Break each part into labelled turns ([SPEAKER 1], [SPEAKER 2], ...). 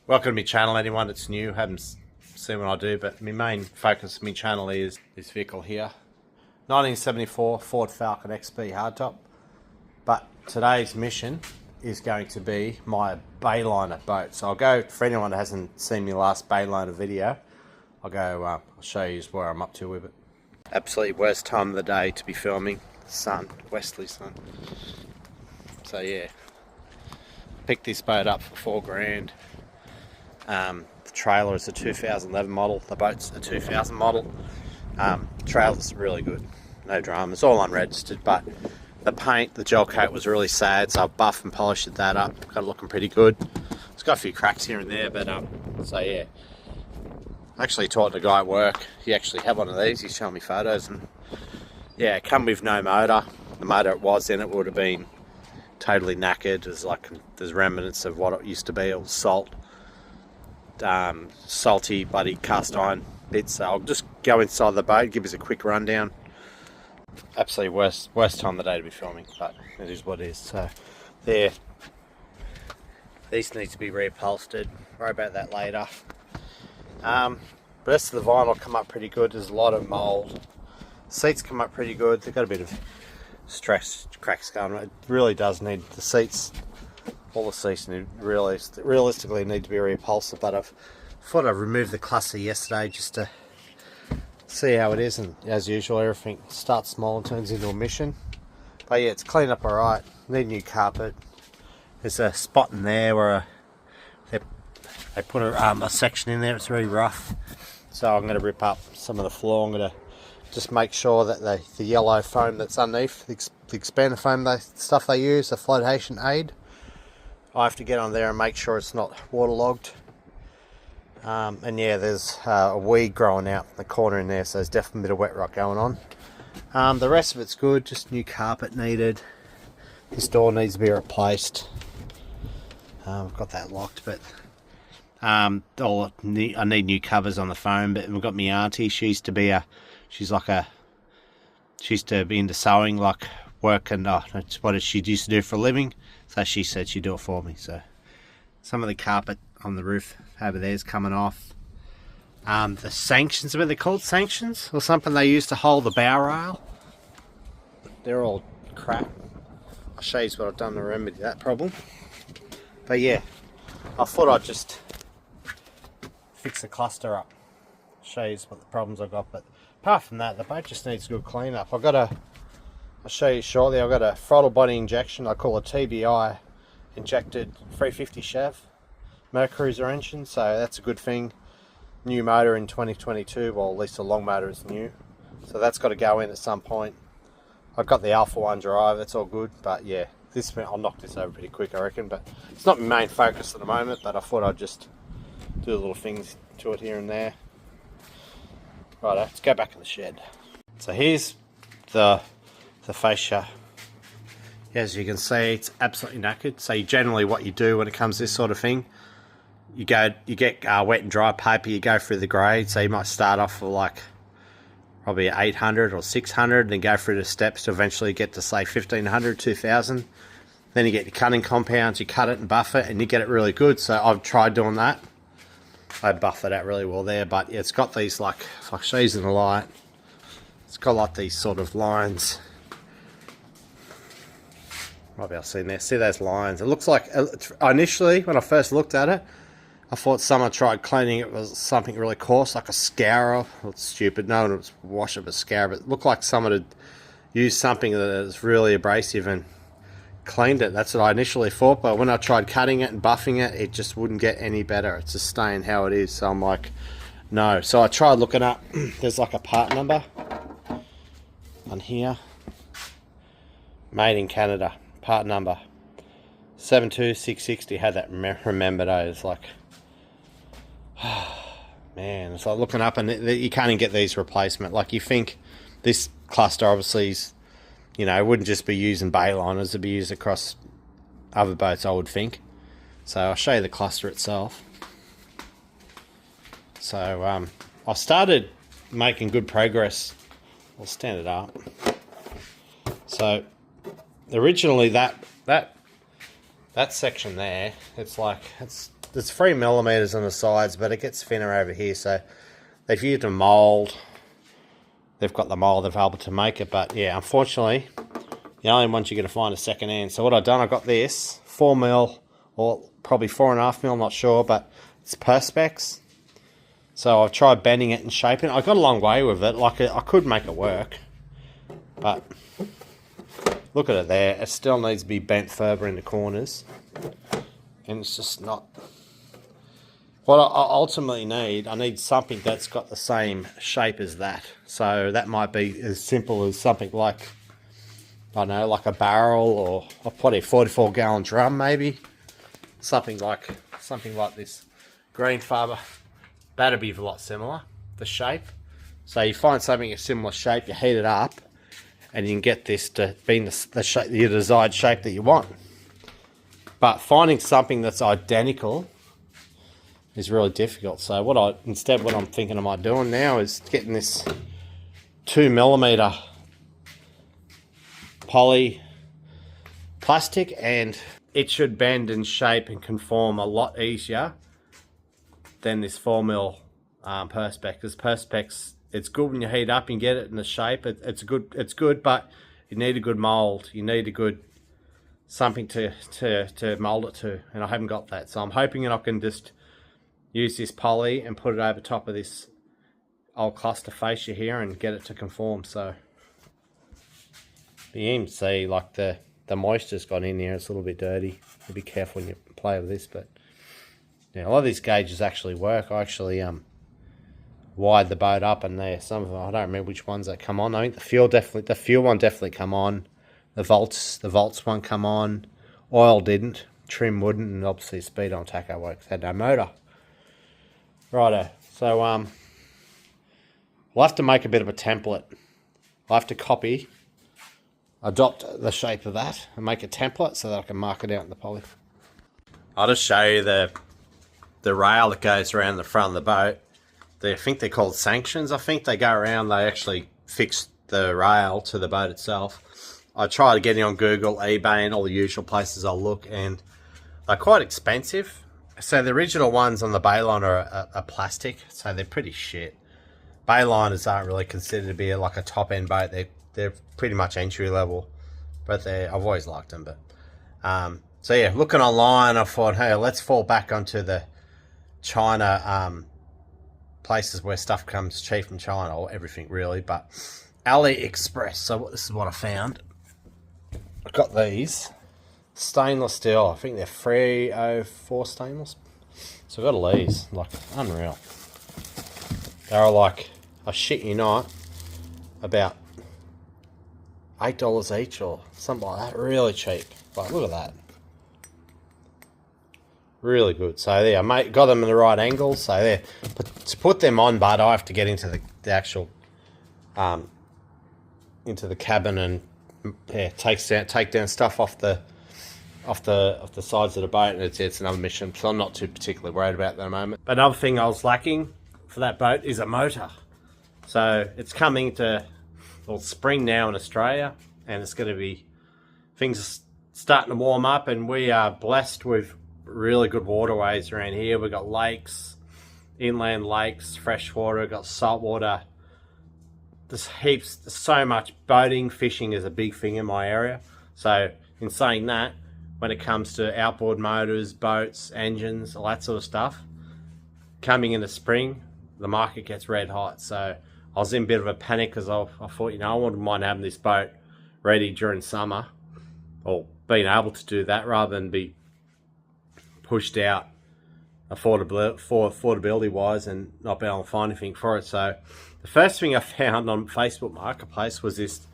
[SPEAKER 1] Welcome to my channel, anyone that's new, haven't seen what I do, but my main focus of my channel is this vehicle here. 1974 Ford Falcon XP hardtop. But today's mission is going to be my Bayliner boat. So I'll go, for anyone that hasn't seen my last Bayliner video, I'll show you where I'm up to with it. Absolutely worst time of the day to be filming. Sun, westerly sun. So yeah, picked this boat up for $4,000. The trailer is a 2011 model, the boat's a 2000 model. Trailer's really good, no drama, it's all unregistered, but the paint, the gel coat was really sad, so I've buffed and polished that up, got it looking pretty good. It's got a few cracks here and there, but so yeah. I actually taught the guy at work, he actually had one of these, he's showing me photos, and yeah, it come with no motor. The motor it was in, it would have been totally knackered. There's remnants of what it used to be. It was salty bloody cast iron bits. So I'll just go inside the boat, give us a quick rundown. Absolutely worst time of the day to be filming, but it is what it is. So there, these need to be reupholstered. Worry about that later. Rest of the vinyl come up pretty good. There's a lot of mould. Seats come up pretty good. They've got a bit of stress cracks going. It really does need the seats. All the seats need realistically need to be reupholstered. But I thought I'd remove the cluster yesterday just to see how it is. And as usual, everything starts small and turns into a mission. But yeah, it's cleaned up alright. Need new carpet. There's a spot in there where they put a section in there. It's really rough. So I'm going to rip up some of the floor. I'm going to just make sure that the yellow foam that's underneath, the expander foam, the stuff they use, the flotation aid, I have to get on there and make sure it's not waterlogged. And yeah, there's a weed growing out in the corner in there, so there's definitely a bit of wet rot going on. The rest of it's good, just new carpet needed. This door needs to be replaced. I've got that locked, but I need new covers on the foam. But we've got my auntie, she used to be into sewing, like working, that's what she used to do for a living, so she said she'd do it for me. So some of the carpet on the roof over there is coming off. The sanctions, what are they called, sanctions or something they use to hold the bow rail, they're all crap. I'll show you what I've done to remedy that problem. But yeah, I thought I'd just fix the cluster up, show you what the problems I've got. But apart from that, the boat just needs a good clean up. I'll show you shortly. I've got a throttle body injection, I call a TBI, injected 350 Chev Mercruiser engine, so that's a good thing. New motor in 2022, well, at least the long motor is new, so that's got to go in at some point. I've got the Alpha 1 drive, that's all good, but yeah, I'll knock this over pretty quick, I reckon. But it's not my main focus at the moment, but I thought I'd just do little things to it here and there. Right, let's go back in the shed. So here's the fascia. As you can see, it's absolutely knackered. So generally what you do when it comes to this sort of thing, you get wet and dry paper, you go through the grade. So you might start off with like probably 800 or 600, and then go through the steps to eventually get to say 1500, 2000. Then you get your cutting compounds, you cut it and buff it, and you get it really good. So I've tried doing that. I buffed it out really well there, but yeah, it's got these, like, if I show you in the light, it's got like these sort of lines. Might be able to see there. See those lines? It looks like, initially when I first looked at it, I thought someone tried cleaning it with something really coarse, like a scourer. Well, it's stupid, no one would wash it with a scourer, but it looked like someone had used something that is really abrasive and cleaned it. That's what I initially thought, but when I tried cutting it and buffing it, it just wouldn't get any better. It's just staying how it is. So I'm like, no. So I tried looking up, there's like a part number on here, made in Canada, part number 72660. Had that remembered. It's like, man, it's like looking up, and you can't even get these replacement. Like, you think this cluster obviously is, you know, it wouldn't just be used in Bayliners, it'd be used across other boats, I would think. So I'll show you the cluster itself. So I started making good progress. I'll stand it up. So originally that section there, it's like, it's there's 3mm on the sides, but it gets thinner over here. So they've used a mould. They've got the mould available to make it, but yeah, unfortunately, the only ones you're going to find are second hand. So what I've done, I got this 4mm or probably 4.5mm, I'm not sure, but it's Perspex. So I've tried bending it and shaping it. I got a long way with it. Like I could make it work, but look at it there. It still needs to be bent further in the corners, and it's just not. What I ultimately need, I need something that's got the same shape as that. So that might be as simple as something like, I don't know, like a barrel, or I'll put a 44-gallon drum maybe. Something like this. Green fibre. That'd be a lot similar, the shape. So you find something a similar shape, you heat it up, and you can get this to be the shape, your desired shape that you want. But finding something that's identical is really difficult. So what I'm thinking of doing now is getting this 2mm poly plastic, and it should bend and shape and conform a lot easier than this 4mm Perspex. Because Perspex, it's good when you heat up and get it in the shape. It's good, but you need a good mold. You need a good something to mold it to, and I haven't got that. So I'm hoping that I can just use this poly and put it over top of this old cluster fascia here and get it to conform. So you can see like the moisture's got in there. It's a little bit dirty. Be careful when you play with this, but yeah, a lot of these gauges actually work. I actually wired the boat up, and there some of them, I don't remember which ones that come on. I think the fuel one definitely come on. The volts one come on. Oil didn't. Trim wouldn't, and obviously speed on tacho works. Had no motor. Righto. So we'll have to make a bit of a template. I'll have to adopt the shape of that and make a template so that I can mark it out in the poly. I'll just show you the rail that goes around the front of the boat. I think they're called sanctions. I think they go around, they actually fix the rail to the boat itself. I tried getting on Google, eBay, and all the usual places I'll look, and they're quite expensive. So the original ones on the Bayliner are plastic, so they're pretty shit. Bayliners aren't really considered to be like a top-end boat. They're pretty much entry level, but I've always liked them. But so yeah, looking online, I thought, hey, let's fall back onto the China places where stuff comes cheap from China, or everything really, but AliExpress. So this is what I found. I've got these stainless steel. I think they're 304 stainless. So I've got these, like, unreal. They're like, I shit you not, about $8 each or something like that. Really cheap. Like, look at that. Really good. So there, got them in the right angle. So there, but to put them on, but I have to get into the actual into the cabin and take down stuff off the sides of the boat, and it's another mission. So I'm not too particularly worried about that at the moment. But another thing I was lacking for that boat is a motor. So it's coming to spring now in Australia, and it's going to be, things are starting to warm up, and we are blessed with really good waterways around here. We've got lakes, inland lakes, fresh water, we've got salt water. There's so much boating, fishing is a big thing in my area. So in saying that, when it comes to outboard motors, boats, engines, all that sort of stuff, coming into spring, the market gets red hot. So I was in a bit of a panic because I thought, you know, I wouldn't mind having this boat ready during summer, or being able to do that rather than be pushed out affordability wise and not be able to find anything for it. So the first thing I found on Facebook Marketplace was this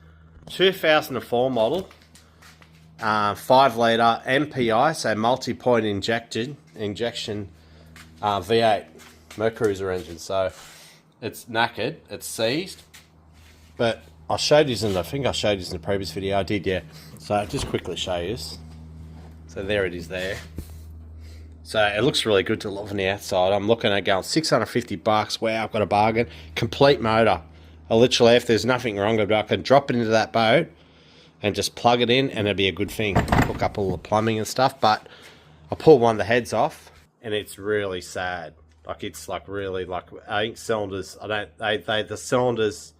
[SPEAKER 1] 2004 model 5-litre MPI, so multi-point injection V8 Mercruiser engine. So it's knackered, it's seized, but I showed you I think I showed you in the previous video. I did, yeah. So I'll just quickly show you this. So there it is there. So it looks really good to look on the outside. I'm looking at going $650. Wow, I've got a bargain. Complete motor. I literally, if there's nothing wrong with it, I can drop it into that boat and just plug it in, and it'll be a good thing. Hook up all the plumbing and stuff. But I pulled one of the heads off, and it's really sad. Like, it's like really, like, I think cylinders, the cylinders,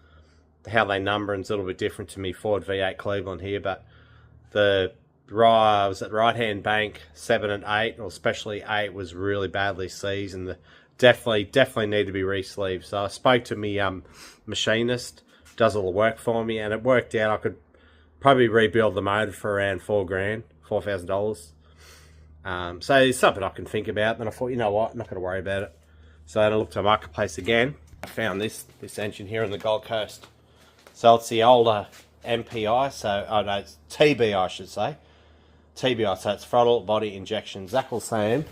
[SPEAKER 1] how they number is a little bit different to me Ford V8 Cleveland here, but I was at right-hand bank 7 and 8, or especially 8 was really badly seized, and definitely need to be re-sleeved. So I spoke to me machinist, does all the work for me, and it worked out I could probably rebuild the motor for around $4,000. So it's something I can think about. Then I thought, you know what, I'm not going to worry about it. So then I looked at Marketplace again. I found this engine here on the Gold Coast. So it's the older MPI, so no, it's TBI, I should say. TBI, so it's throttle body injection. Zach will say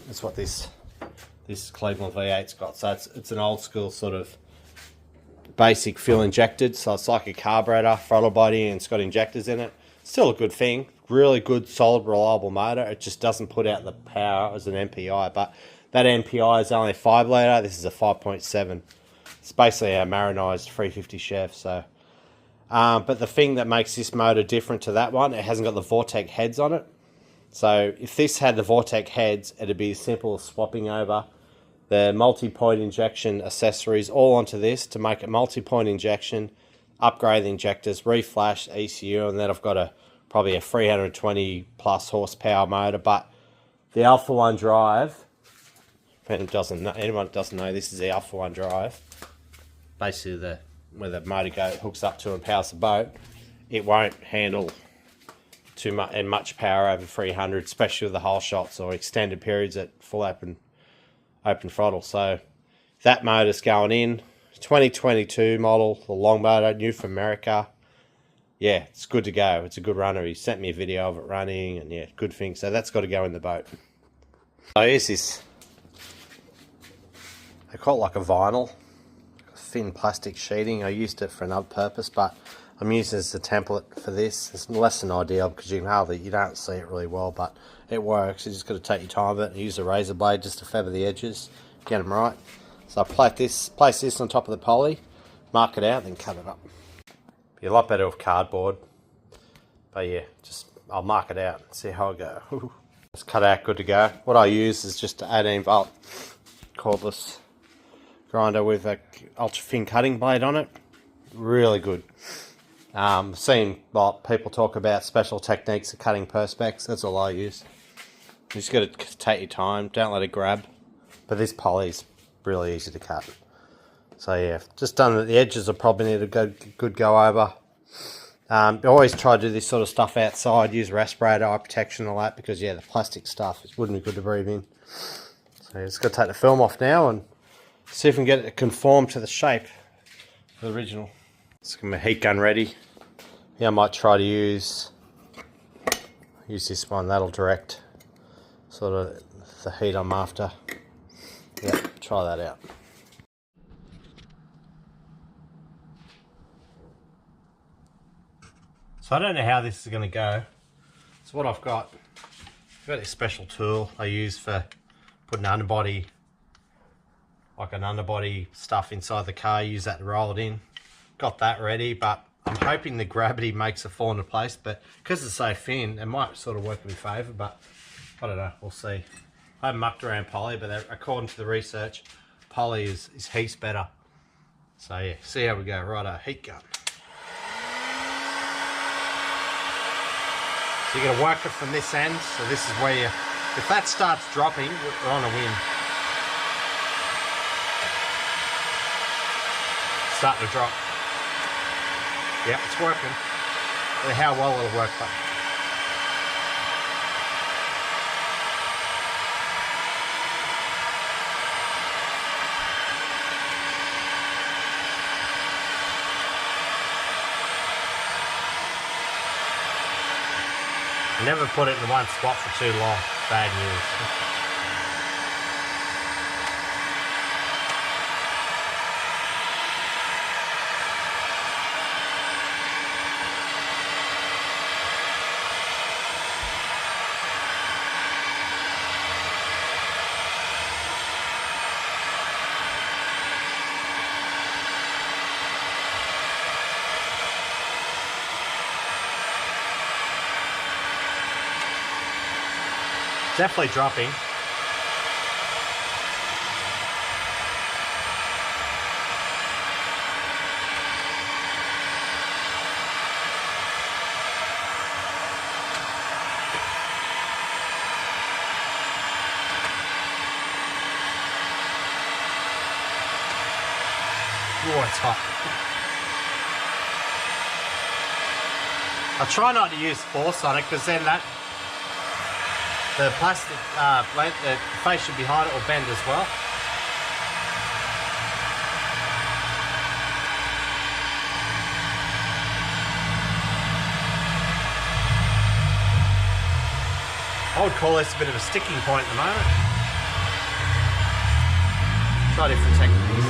[SPEAKER 1] that's what this Cleveland V8's got. So it's an old school sort of basic fuel injected. So it's like a carburetor, throttle body, and it's got injectors in it. Still a good thing. Really good, solid, reliable motor. It just doesn't put out the power as an MPI. But that MPI is only a 5 litre. This is a 5.7. It's basically a marinized 350 Chev. So, but the thing that makes this motor different to that one, it hasn't got the Vortec heads on it. So if this had the Vortec heads, it'd be as simple as swapping over the multi-point injection accessories all onto this to make it multi-point injection, upgrade the injectors, reflash ECU, and then I've got probably a 320 plus horsepower motor. But the Alpha 1 drive, if anyone doesn't know, this is the Alpha 1 drive. Basically where the motor hooks up to and powers the boat. It won't handle too much power over 300, especially with the whole shots or extended periods at full open throttle. So that motor's going in. 2022 model, the long motor, new from America. Yeah, it's good to go. It's a good runner. He sent me a video of it running, and yeah, good thing. So that's got to go in the boat. So here's this. They call it like a vinyl, thin plastic sheeting. I used it for another purpose, but I'm using it as a template for this. It's less than ideal because you don't see it really well, but it works. You just got to take your time with it and use a razor blade just to feather the edges, get them right. So I place this on top of the poly, mark it out, then cut it up. Be a lot better with cardboard, but yeah, I'll mark it out and see how I go. It's cut out, good to go. What I use is just an 18-volt cordless grinder with a ultra thin cutting blade on it. Really good. Seen people talk about special techniques of cutting perspex. That's all I use. You just got to take your time, don't let it grab. But this poly's really easy to cut. So yeah, just done it. The edges will probably need a good go over. I always try to do this sort of stuff outside, use respirator, eye protection, all that, because yeah, the plastic stuff, it wouldn't be good to breathe in. So yeah, just got to take the film off now and see if we can get it to conform to the shape of the original. Let's get my heat gun ready. Yeah, I might try to use this one. That'll direct sort of the heat I'm after. Yeah, try that out. So I don't know how this is going to go. So what I've got this special tool I use for putting underbody, like an underbody stuff inside the car. Use that to roll it in. Got that ready, but I'm hoping the gravity makes it fall into place. But because it's so thin, it might sort of work in my favour. But I don't know. We'll see. I haven't mucked around poly, but according to the research, poly is heaps better. So yeah, see how we go. Righto, heat gun. So you're going to work it from this end. So this is where if that starts dropping, we're on a win. Starting to drop. Yeah, it's working. I don't know how well it'll work, but never put it in one spot for too long. Bad news. Definitely dropping. Oh, it's hot. I try not to use force on it because then the plastic the fascia behind it will bend as well. I would call this a bit of a sticking point at the moment. Try different techniques.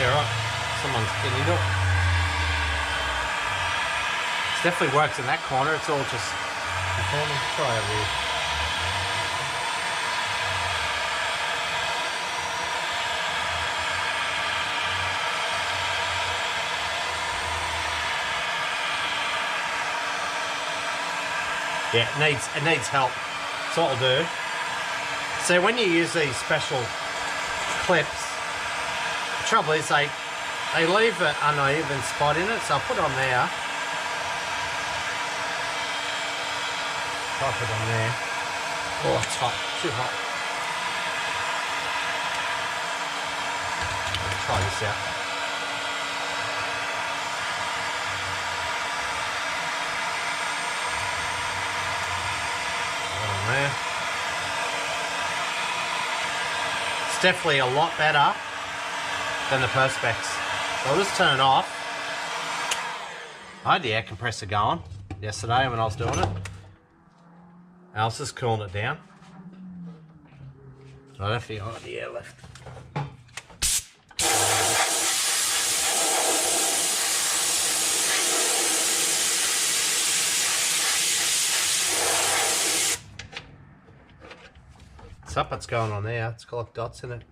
[SPEAKER 1] Yeah, right. Someone's getting into it. It definitely works in that corner. It's all just conforming. Try over here. Yeah, it needs help. So what I'll do. So when you use these special clips, the trouble is they leave an uneven spot in it. So I'll put it on there. I'll put it on there. Oh, it's hot. Too hot. Let's try this out. There. It's definitely a lot better than the Perspex. So I'll just turn it off. I had the air compressor going yesterday when I was doing it. I was just cooling it down. I don't think I got the air left. Up, what's going on there? It's got like dots in it.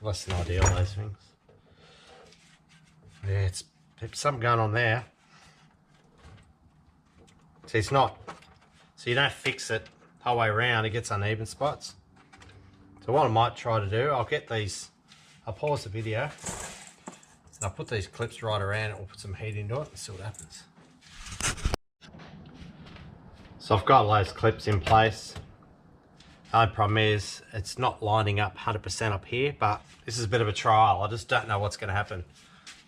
[SPEAKER 1] Less than ideal, those things. Yeah, it's something going on there. See, it's not. So you don't fix it whole way around, it gets uneven spots. So what I might try to do, I'll pause the video and I'll put these clips right around it. We'll put some heat into it and see what happens. So I've got those clips in place. The only problem is it's not lining up 100% up here, but this is a bit of a trial. I just don't know what's going to happen.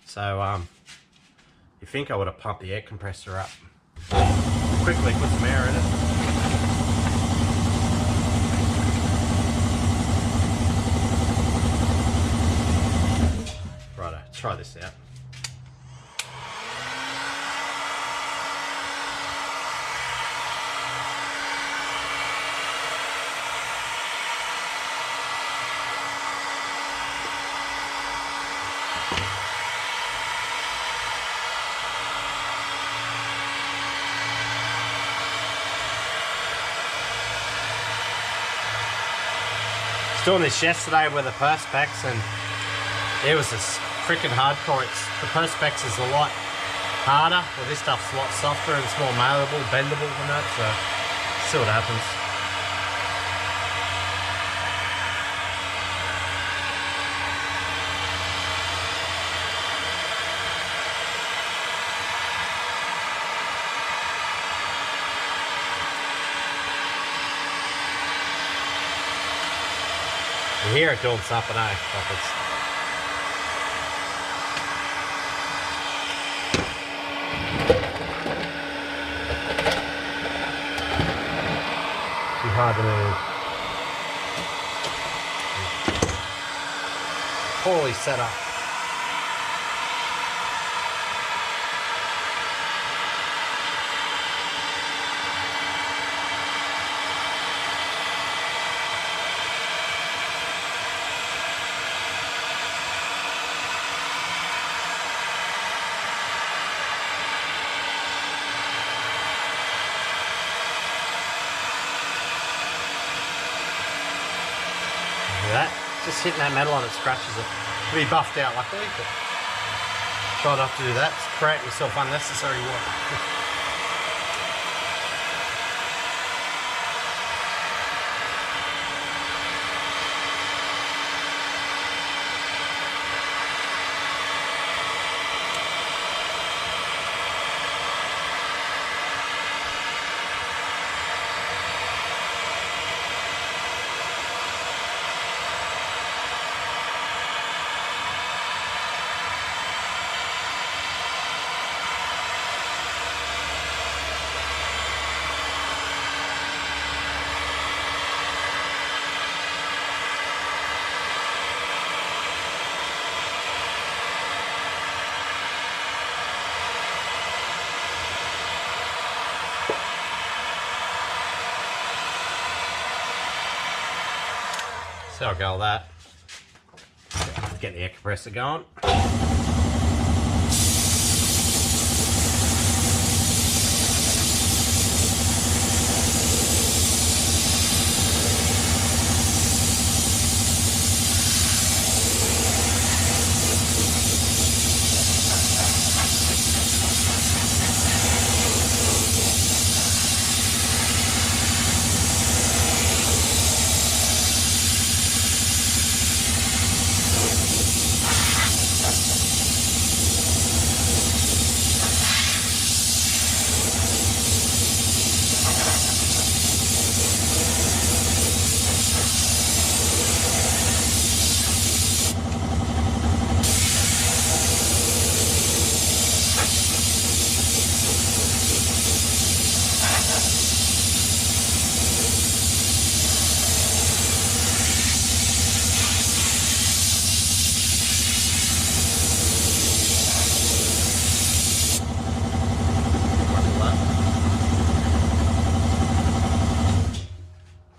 [SPEAKER 1] So you think I would have pumped the air compressor up. Quickly put some air in it. Try this out. I was doing this yesterday with the Perspex and it was this freaking hardcore. The Perspex is a lot harder, well this stuff's a lot softer and it's more malleable, bendable than that, so see what happens. You hear it doing something, eh? Like it's hard to move. Poorly set up. That just hitting that metal on it scratches it. It'll be buffed out luckily, but try not to do that. It's creating yourself unnecessary work. So I'll go with that. Get the air compressor going.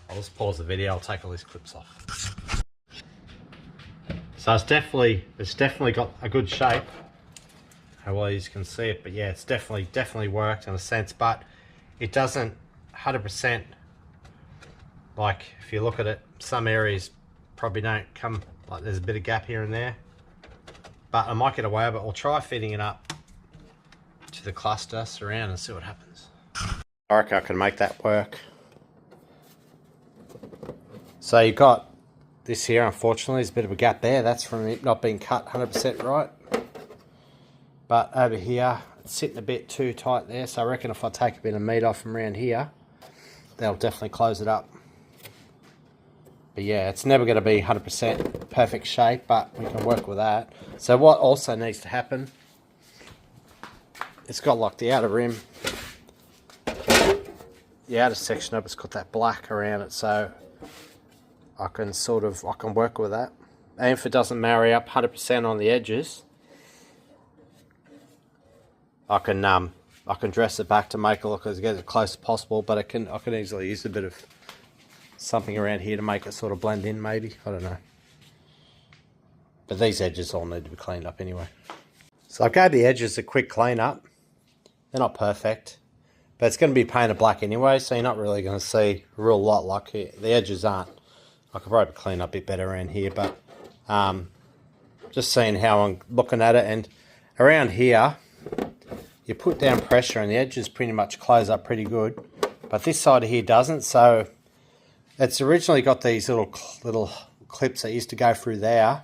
[SPEAKER 1] I'll just pause the video, I'll take all these clips off. So it's definitely got a good shape. How well you can see it, but yeah, it's definitely worked in a sense, but it doesn't 100%, like if you look at it, some areas probably don't come, like there's a bit of gap here and there, but I might get away with it. I'll try fitting it up to the cluster surround and see what happens. I reckon I can make that work. So you've got this here, unfortunately, there's a bit of a gap there. That's from it not being cut 100% right. But over here, it's sitting a bit too tight there. So I reckon if I take a bit of meat off from around here, that'll definitely close it up. But yeah, it's never going to be 100% perfect shape, but we can work with that. So what also needs to happen, it's got like the outer rim, the outer section of it's got that black around it, so I can work with that. And if it doesn't marry up 100% on the edges, I can dress it back to make it look as close as possible, but I can easily use a bit of something around here to make it sort of blend in, maybe. I don't know. But these edges all need to be cleaned up anyway. So I gave the edges a quick clean up. They're not perfect, but it's going to be painted black anyway, so you're not really going to see a real lot like here. The edges aren't. I could probably clean up a bit better around here, but just seeing how I'm looking at it. And around here, you put down pressure and the edges pretty much close up pretty good, but this side of here doesn't. So it's originally got these little clips that used to go through there,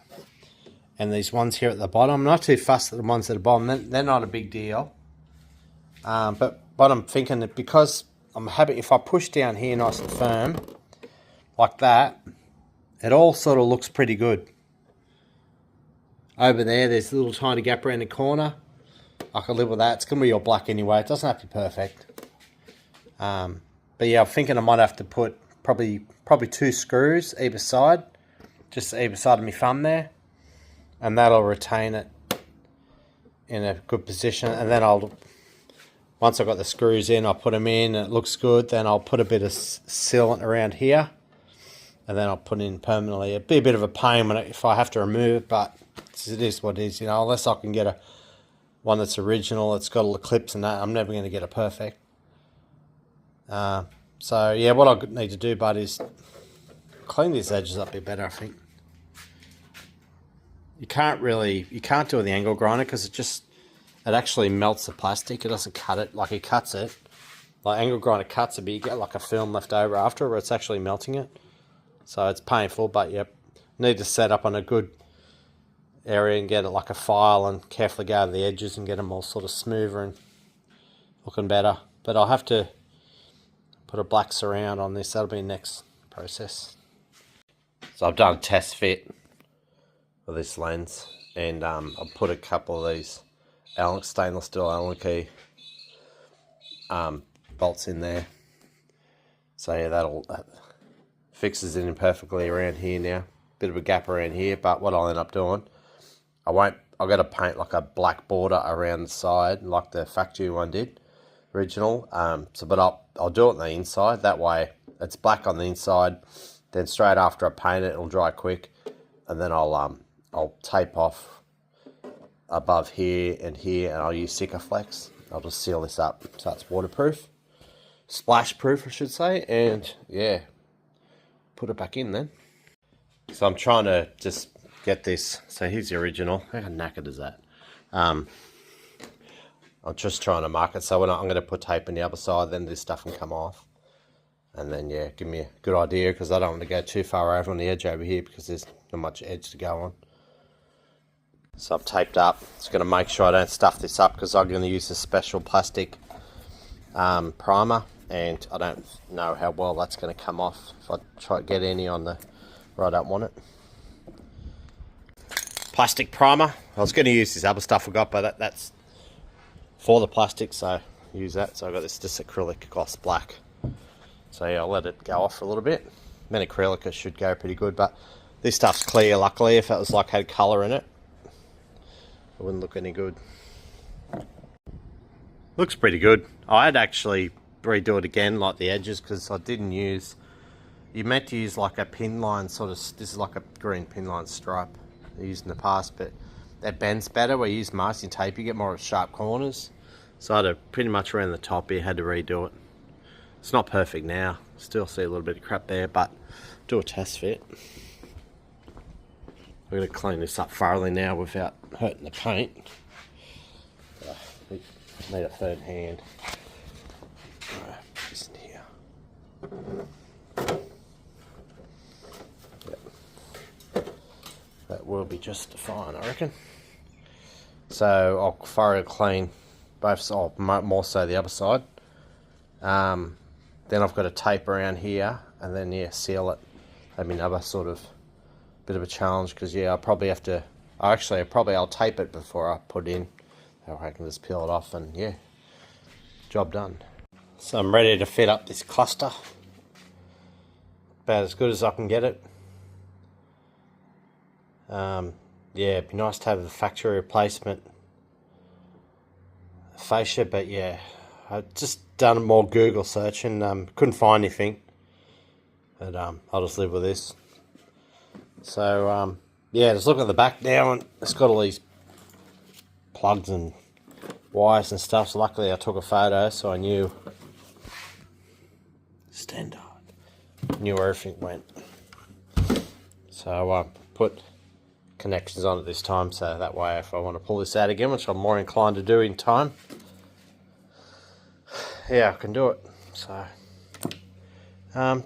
[SPEAKER 1] and these ones here at the bottom. I'm not too fussed at the ones at the bottom. They're not a big deal. But what I'm thinking, that because I'm happy if I push down here nice and firm like that, it all sort of looks pretty good. Over there, there's a little tiny gap around the corner. I can live with that. It's going to be all black anyway. It doesn't have to be perfect. But yeah, I'm thinking I might have to put probably 2 screws either side, just either side of my thumb there, and that'll retain it in a good position. And then once I've got the screws in, I'll put them in and it looks good. Then I'll put a bit of sealant around here, and then I'll put it in permanently. It'd be a bit of a pain if I have to remove it, but it is what it is, you know. Unless I can get one that's original, it's got all the clips and that, I'm never going to get it perfect. So yeah, what I need to do, bud, is clean these edges up a bit better, I think. You can't do it with the angle grinder because it actually melts the plastic. It doesn't cut it like it cuts it. Like angle grinder cuts it, but you get like a film left over after where it's actually melting it. So it's painful, but yep, need to set up on a good area and get it like a file and carefully go over the edges and get them all sort of smoother and looking better. But I'll have to put a black surround on this. That'll be the next process. So I've done a test fit for this lens, and I've put a couple of these stainless steel Allen key bolts in there. So yeah, that fixes it in perfectly around here now. Bit of a gap around here, but what I'll end up doing, I've got to paint like a black border around the side, like the factory one did, original. But I'll do it on the inside. That way, it's black on the inside, Then straight after I paint it, it'll dry quick, and then I'll tape off above here, and I'll use Sikaflex. I'll just seal this up so it's waterproof, splash proof I should say, and yeah, put it back in then. So I'm trying to just get this. So here's the original. How knackered is that? I'm just trying to mark it. So I'm going to put tape on the other side, then this stuff can come off. And then, yeah, give me a good idea, because I don't want to go too far over on the edge over here because there's not much edge to go on. So I've taped up. It's going to make sure I don't stuff this up, because I'm going to use a special plastic primer, and I don't know how well that's going to come off if I try to get any on the where I don't want it. Plastic primer. I was going to use this other stuff I got, but that's for the plastic, so use that. So I've got this just acrylic gloss black. So yeah, I'll let it go off for a little bit. Then acrylic it should go pretty good, but this stuff's clear luckily. If it was like had colour in it, it wouldn't look any good. Looks pretty good. I'd actually redo it again, like the edges, because I didn't use, you meant to use like a pin line sort of, this is like a green pin line stripe I used in the past, but that bends better. Where you use masking tape, you get more sharp corners. So I had to pretty much around the top here, had to redo it. It's not perfect now, still see a little bit of crap there, but do a test fit. We're going to clean this up thoroughly now without hurting the paint. We need a third hand. This in here. Yep. That will be just fine, I reckon. So I'll thoroughly clean both sides, more so the other side. Then I've got a tape around here, and then yeah, seal it. That'd be another sort of bit of a challenge, because yeah, I'll probably have to. I'll tape it before I put it in. I can just peel it off, and yeah, job done. So I'm ready to fit up this cluster. About as good as I can get it. Yeah, it'd be nice to have the factory replacement fascia, but yeah, I've just done more Google search and couldn't find anything. But I'll just live with this. So yeah, just look at the back now, and it's got all these plugs and wires and stuff. So luckily I took a photo, so I knew knew where everything went. So I put connections on it this time, so that way if I want to pull this out again, which I'm more inclined to do in time, yeah, I can do it. So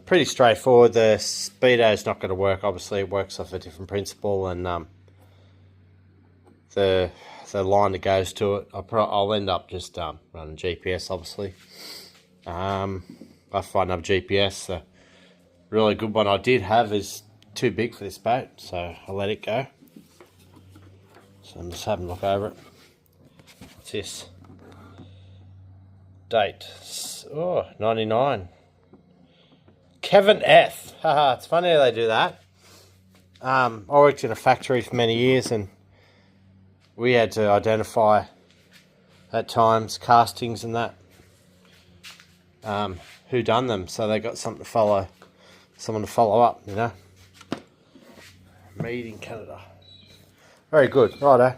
[SPEAKER 1] pretty straightforward. The speedo is not going to work, obviously. It works off a different principle, and the line that goes to it, I'll end up just running GPS, obviously. I find another GPS. The really good one I did have is too big for this boat, so I let it go. So I'm just having a look over it. What's this? Date, 99. Kevin F. Haha, it's funny how they do that. I worked in a factory for many years, and we had to identify at times castings and that, who done them, so they got someone to follow up, you know. Made in Canada. Very good, righto.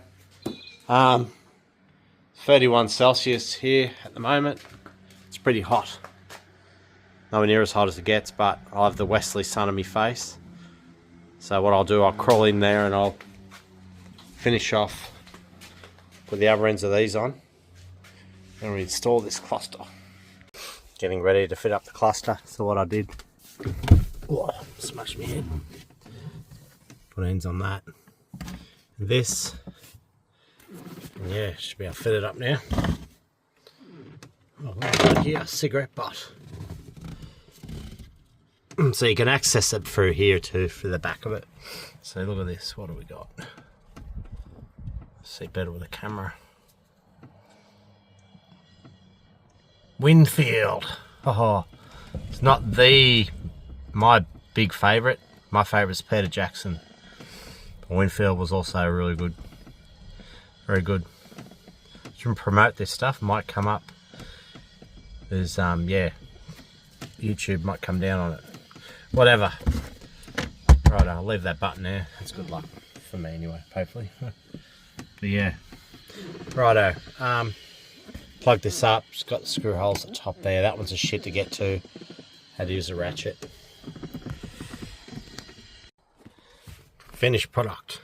[SPEAKER 1] 31 Celsius here at the moment. It's pretty hot. Nowhere near as hot as it gets, but I have the westerly sun on my face. So what I'll do, I'll crawl in there and I'll finish off, put the other ends of these on, and reinstall this cluster. Getting ready to fit up the cluster. So what I did, smash my head. Put ends on that. And this, and yeah, should be able to fit it up now. Oh, right here, cigarette butt. So you can access it through here too, through the back of it. So look at this, what do we got? See better with the camera. Winfield. Oh, it's not my big favourite. My favourite is Peter Jackson. Winfield was also really good. Very good. You can promote this stuff, might come up. There's yeah, YouTube might come down on it. Whatever. Right, I'll leave that button there. That's good luck for me anyway, hopefully. But yeah. Righto. Plug this up. It's got the screw holes at the top there. That one's a shit to get to. Had to use a ratchet. Finished product.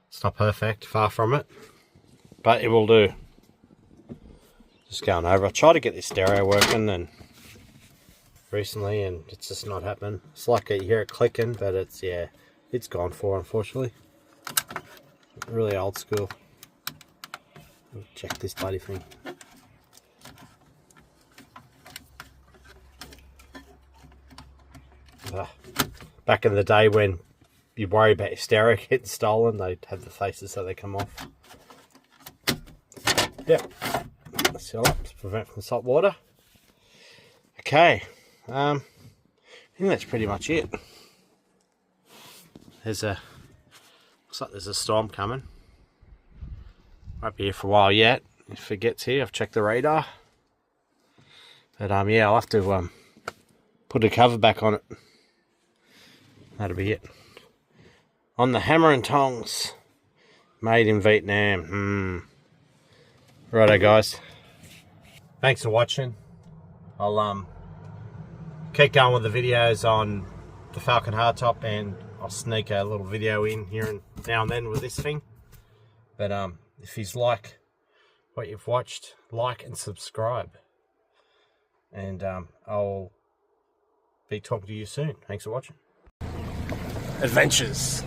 [SPEAKER 1] It's not perfect, far from it, but it will do. Just going over. I tried to get this stereo working and recently, and it's just not happening. It's like you hear it clicking, but it's, yeah, it's gone for, unfortunately. Really old school. Check this bloody thing. Back in the day when you worry about your stereo getting stolen, they'd have the faces so they come off. Yep. Seal up to prevent from salt water. Okay. I think that's pretty much it. Looks like there's a storm coming. Won't be here for a while yet. If it gets here, I've checked the radar. But yeah, I'll have to put a cover back on it. That'll be it. On the hammer and tongs, made in Vietnam. Righto, guys. Thanks for watching. I'll keep going with the videos on the Falcon hardtop, and I'll sneak a little video in here and now and then with this thing. But if you like what you've watched, like and subscribe. And I'll be talking to you soon. Thanks for watching. Adventures.